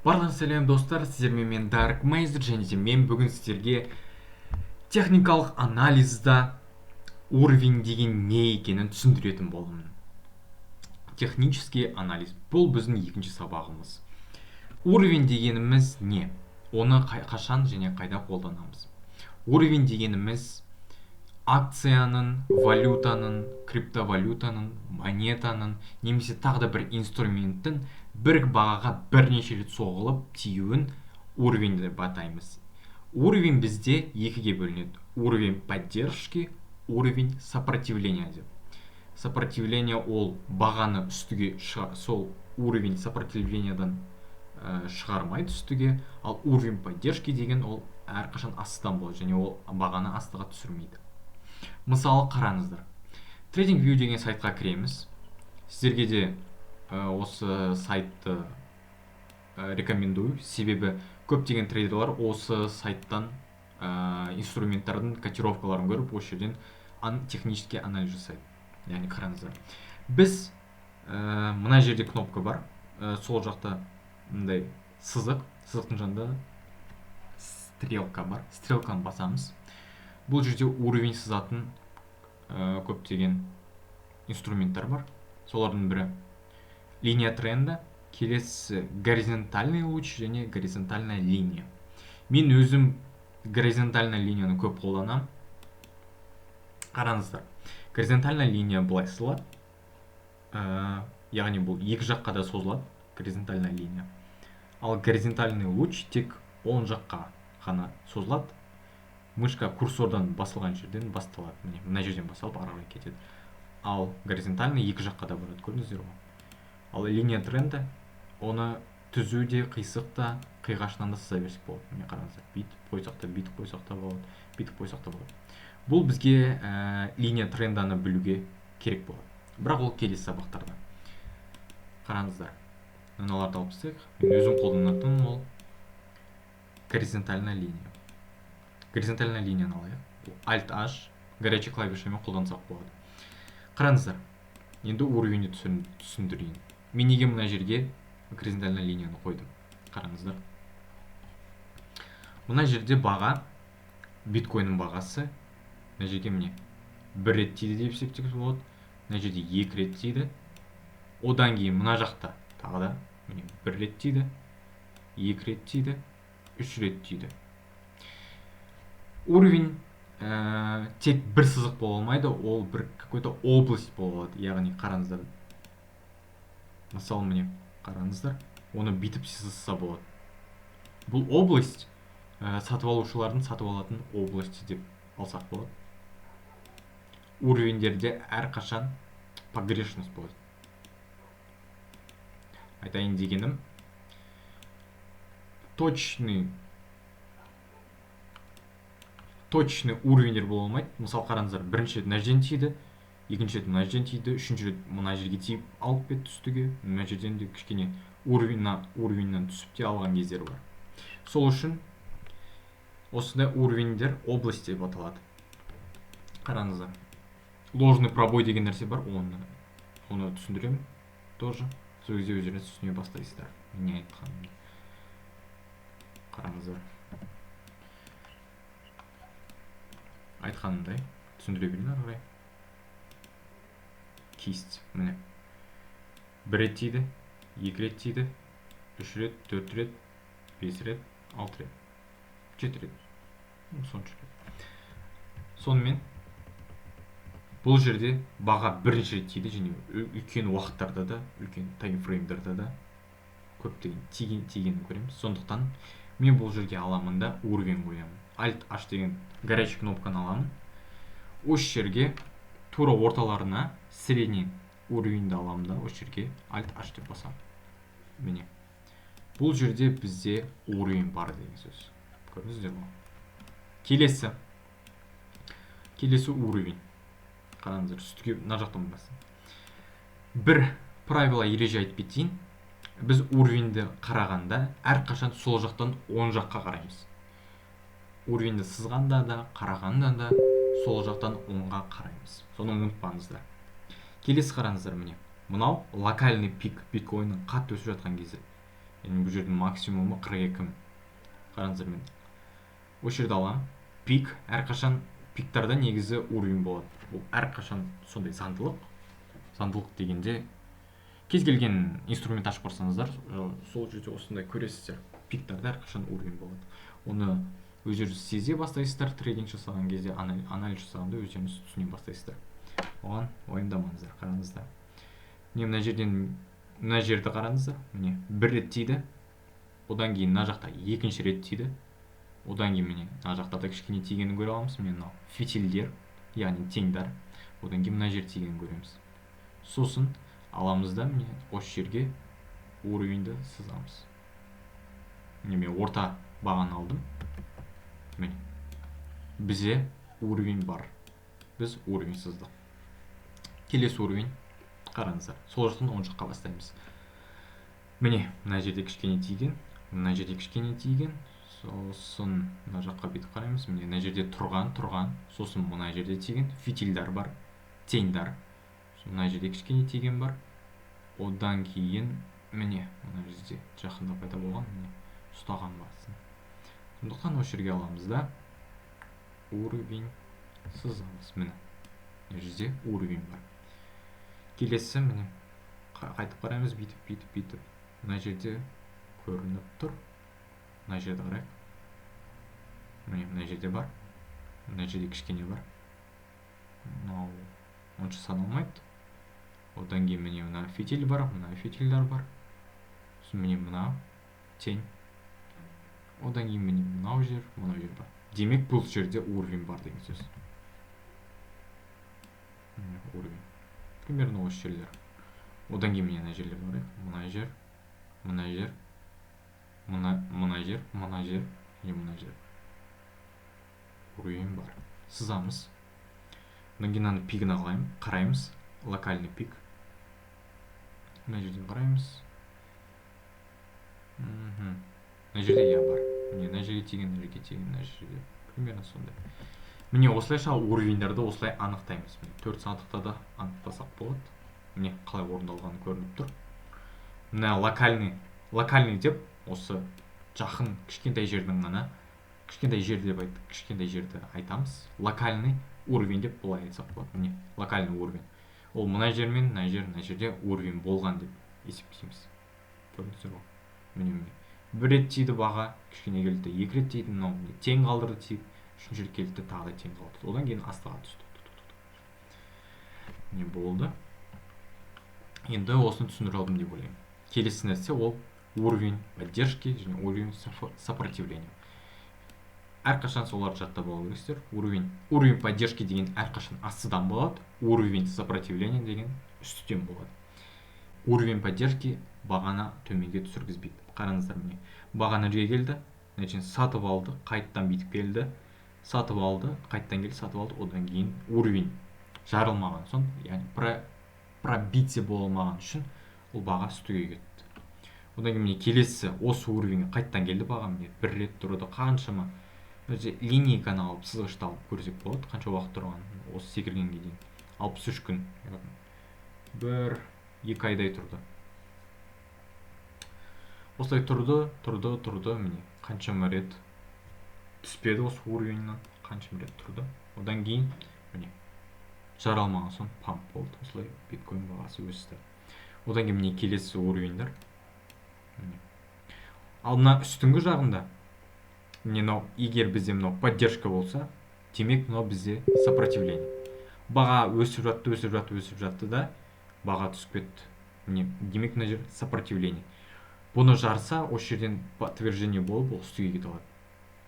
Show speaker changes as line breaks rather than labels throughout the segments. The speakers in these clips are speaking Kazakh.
Барлығыңызға сәлем достар, сіздермен мен Dark Mazer, және де мен бүгін сіздерге техникалық анализда уровень деген не екенін түсіндіретін боламын. Технический анализ. Бұл біздің екінші сабағымыз. Уровень дегеніміз не? Оны қашан және қайда қолданамыз? Уровень дегеніміз акцияның, валютаның, криптовалютаның, монетаның, немесе тағы да бір инструменттің бір бағаға бірнеше рет соғылып тиюін уровень деп атаймыз. Уровень бізде екіге бөлінеді. Уровень поддержки, уровень сопротивления деп. Сопротивление ол бағаны үстіге сол уровень сопротивлениядан шығармайды үстіге, ал уровень поддержки деген ол әрқашан астан болады, және ол бағаны астыға түсірмейді. Мысалы қараңыздар. TradingView деген сайтқа кіреміз. Сіздерге де осы сайтты рекомендую, себебі көптеген трейдерлар осы сайттан инструменттардың котировкаларын көріп, осы жерден технический анализ жасайды. Яғни қараңыздар. Біз мына жерде кнопка бар. Сол жақта мындай сызықтың жанында стрелка бар. Стрелканы басамыз. Бұл жерде уровень сызатын көптеген инструменттер бар. Солардың бірі линия тренда, келесі горизонтальный луч және горизонтальная линия. Мен өзім горизонтальная линияны көп қолданам. Қараңыздар. Горизонтальная линия былай сызылады. Яғни бұл екі жаққа да созылады, горизонтальная линия. Ал горизонтальный луч тек оң жаққа ғана созылады. Мышка курсордан басылған жерден басталады. Мына жерден басылып аралай кетеді. Ал горизонтальный екі жаққа да барады, көрдіңіздер ғой. Ал линия тренда оны түзуде, қисықта, қиғашынан да сыза берсек болады. Міне қараңыздар, бүйтіп қойсақ та, бүйтіп қойсақ та болады, бүйтіп қойсақ та болады. Бұл бізге линия тренданы білуге керек болады. Бірақ ол келесі сабақтарда. Қараңыздар. Мыналарды алып тастайық. Мен өзім қолданатын ол горизонтальная линия. Горизонтальная линияны алайық. Alt-H горячий клавишамен қолдансақ болады. Қараңыздар. Енді уровеньді түсіндірейін. Мен неге мына жерге горизонтальная линияны қойдым? Қараңыздар. Мына жерде баға, биткойнның бағасы, мына жерге міне бір рет тиді деп есептеуге болады. Мына жерде екі рет тиді. Одан кейін мына жақта тағы да міне бір рет тиді, екі рет тиді, үш рет тиді. Уровень тек бір сызық бола алмайды, ол бір какой-то область болады. Яғни қараңыздар. Мысалы міне қараңыздар, оны бүйтіп сызса болады. Бұл область сатып алушылардың сатып алатын области деп алсақ болады. Уровеньдерде әрқашан погрешность болады. Айтайын дегенім, точный уровеньдер бола алмайды. Мысалы қараңыздар, бірінші рет мына жерден тиді, екінші рет мына жерден тиді, үшінші рет мына жерге тиіп алып кетті үстіге. Мына жерден де кішкене уровеньнан түсіп те алған кездері бар. Сол үшін осындай уровеньдер область деп аталады. Қараңыздар. Ложный пробой деген нәрсе бар, оны түсіндіремін тоже. Сол кезде өздеріңіз түсіне бастайсыздар. Не айтқанымды. Қараңыздар. Айтқанымдай түсіндіре берейін ары қарай. Кисть, міне. Бір рет тиді, екі рет тиді, үш рет, төрт рет, бес рет, алты рет, жеті рет. Сонша рет. Сонымен бұл жерде баға бірінші рет тиді, және үлкен уақыттарда да, үлкен таймфреймдарда да көптеген тигенін көреміз. Сондықтан мен бұл жерге аламын да уровень қоямын. Alt-H деген горячий кнопканы аламын. Осы жерге тура орталарына средний уровеньді аламын да, осы жерге Alt-H деп басамын. Міне. Бұл жерде бізде уровень бар деген сөз. Көрдіңіздер ме? Келесі уровень. Қараңыздар, үстіге мына жақтан басын. Бір правило ереже айтып кетейін. Біз уровеньді қарағанда әрқашан сол жақтан оң жаққа қараймыз. Уровеньді сызғанда да, қарағанда да сол жақтан оңға қараймыз. Соны ұмытпаңыздар. Келесі қараңыздар міне. Мынау локальный пик биткойнның қатты өсіп жатқан кезі. яғни бұл жердің максимумы 42. Қараңыздар, мен осы жерді аламын. Пик, әрқашан пиктарда негізі уровень болады. Бұл әрқашан сондай заңдылық дегенде кез келген инструмент ашып барсаңыздар, сол жерде осындай көресіздер. Пиктарда әрқашан уровень болады. Оны өздеріңіз сезе бастайсыздар, трейдинг жасаған кезде, анализ жасағанда өздеріңіз түсіне бастайсыздар. Оған уайымдамаңыздар. Қараңыздар. Мына жерді қараңыздар. Міне бір рет тиді. Одан кейін мына жақта екінші рет тиді. Одан кейін міне мына жақта да кішкене тигенін көре аламыз. Міне мынау фитильдер, яғни теңдар. Одан кейін мына жер тигенін көреміз. Сосын аламыз да міне осы жерге уровеньді сызамыз. Міне мен орта бағаны алдым. Міне бізде уровень бар. Біз уровень сыздық. Келесі уровень қараңыздар. Сол жақтан оң жаққа бастаймыз. Міне мына жерде кішкене тиген, мына жерде кішкене тиген. Сосын мына жаққа бүйтіп қараймыз. Міне мына жерде тұрған, сосын мына жерде тиген, фитильдар бар, теңдар. Мына жерде кішкене тиген бар. Одан кейін міне мына жерде жақында пайда болған, міне ұстаған басын. Сондықтан осы жерге аламыз да уровень сызамыз. Міне мына жерде уровень бар. Келесі міне қайтып қараймыз, бүйтіп. Мына жерде көрініп тұр. Мына жерде қарайық. Міне мына жерде бар. Мына жерде кішкене бар. Мынау онша саналмайды. Одан кейін міне мына фитиль бар, мына фитильдар бар. Сосын міне мына тень. Одан кейін міне мынау жер бар. Демек бұл жерде уровень бар деген сөз. Уровень. Примерно осы жерлер. Одан кейін мына жерлер бар. Мына жер, мына жер, мына жер, мына жер, мына жер. Уровень бар. Сызамыз. Одан кейін аны пигін қараймыз. Локальный пик. Мына жерден қараймыз. Мына жерде бар. Міне мына жерге тиген, мына жерге. Примерно сондай. Міне осылайша уровеньдерді осылай анықтаймыз. 4 сандықта да анықтасақ болады. Міне қалай орындалғаны көрініп тұр. Мына локальный деп осы жақын кішкентай жердің ғана, кішкентай жерді айтамыз. Локальный уровень деп бұлай айтсақ болады. Міне локальный уровень. Ол мына жер мен мына жерде уровень болған деп есептейміз. Көрдіңіздер ғой. Міне бір рет тиді баға, кішкене келді, екі рет тиді, мынау тең қалдырды тиіп, үшінші рет келді, тағы да тең қалдырды. Одан кейін астыға түсті. Не болды? Енді осыны түсіндіре алдым деп ойлаймын. Келесі нәрсе ол уровень поддержки және уровень сопротивления. Әрқашан соларды жаттап алу керексіздер. Уровень поддержки деген әрқашан астыдан болады, уровень сопротивления деген үстіден болады. Уровень поддержки бағаны төменге түсіргізбейді. Қараңыздар, міне бағаны жерге келді, сатып алды, қайттан бүйтіп келді, сатып алды, қайттан келді, сатып алды, одан кейін уровень жарылмаған соң, яғни пробитие болмаған үшін ол баға үстіге кетті. Одан кейін міне келесі осы уровеньге қайттан келді баға, міне бір рет тұрды, қаншама линейканы алып сызғышты алып көрсек болады, қанша уақыт тұрған осы секіргенге дейін. 63 күн, 1-2 айдай тұрды. Осылай тұрды, міне қаншама рет түспеді осы уровеньнен, қаншама рет тұрды. Одан кейін міне жаралмаған соң памп болды. Осылай биткоин бағасы өсті. Одан кейін міне келесі уровеньдер. Ал мына үстіңгі жағында міне егер бізде мынау поддержка болса, демек мынау бізде сопротивление. Баға өсіп жатты да баға түсіп кетті. Міне демек мына жер сопротивление. Бұны жарса, осы жерден подтверждение болып, ол үстіге кете алады.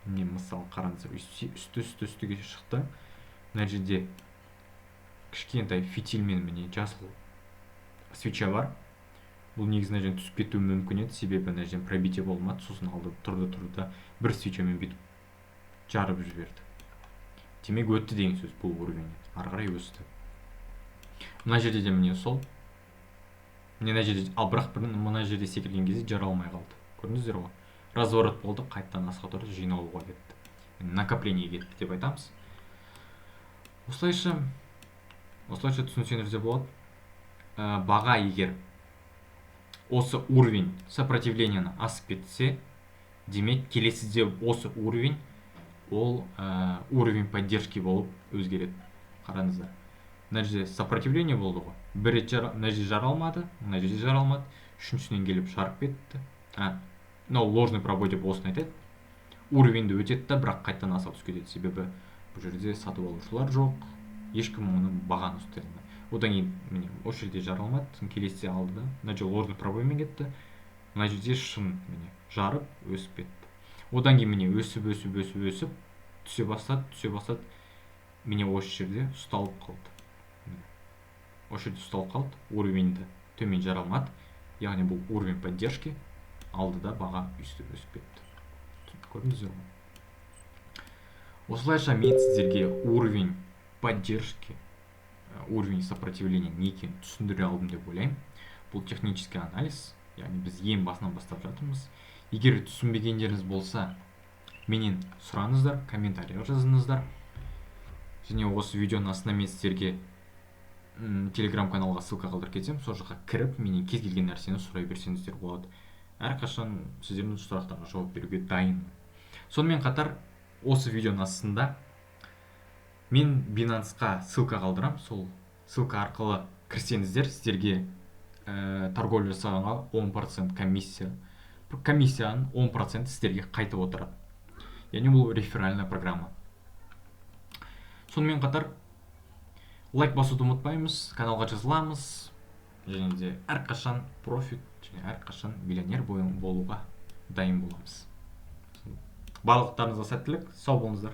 Міне мысалы қараңыздар, үстіге шықты. Мына жерде кішкентай фитильмен міне жасыл свеча бар. Бұл негізінен жерден түсіп кетуі мүмкін еді, себебі мына жерден пробитие болмады. Сосын алды тұрды, бір свечамен бүйтіп жарып жіберді. Демек өтті деген сөз бұл уровень. Ары қарай өсті. Мына жерде де міне сол. Мына жерде, ал бірақ мына жерде секірген кезде жаралмай қалды. Көрдіңіздер ғой? Разворот болды, қайттан асқа тұрды, жиналуға кетті. Накопление кетті деп айтамыз. Осылайша түсінсеңіздер болады. Баға егер осы уровень сопротивлениені асып кетсе, демек келесіде осы уровень ол уровень поддержки болып өзгереді. Қараңыздар, мына жерде сопротивление болды ғой, бір рет мына жерде жара алмады, мына жерде жара алмады, үшіншісінен келіп жарып кетті. Мынау ложный пробой деп осыны айтады. Уровеньді өтеді да, бірақ қайтадан аса түсіп кетеді, себебі бұл жерде сатып алушылар жоқ, ешкім оны бағаны ұстай алмайды. Одан кейін міне осы жерде жара алмады, келесіде алды да, мына жерде ложный пробоймен кетті, мына жерде шын міне жарып өсіп кетті. Одан кейін міне өсіп түсе бастады, міне осы жерде ұсталып қалды. Осы жерде ұсталып қалды, уровеньді төмен жара алмады, яғни бұл уровень поддержки, алды да баға өсіп кетті. Көрдіңіздер ме? Осылайша мен сіздерге уровень поддержки, уровень сопротивления не екенін түсіндіре алдым деп ойлаймын. Бұл технический анализ, яғни біз ең басынан бастап жатырмыз. Егер түсінбегендеріңіз болса, менен сұраңыздар, комментарийға жазыңыздар. Және осы видеоның астына мен сіздерге телеграм каналға ссылка қалдырып кетсем, сол жаққа кіріп, менен кез келген нәрсені сұрай берсеңіздер болады. Әрқашан сіздердің сұрақтарға жауап беруге дайынмын. Сонымен қатар, осы видеоның астында мен Binance-қа ссылка қалдырам, сол ссылка арқылы кірсеңіздер, сіздерге торговля жасағанға 10% комиссияның 10% сіздерге қайтып отырады. Яғни бұл реферальная программа. Сонымен қатар, лайк басуды ұмытпаймыз, каналға жазыламыз, және де әрқашан профит, және әрқашан миллионер болуға дайын боламыз. Барлықтарыңызға сәттілік, сау болыңыздар.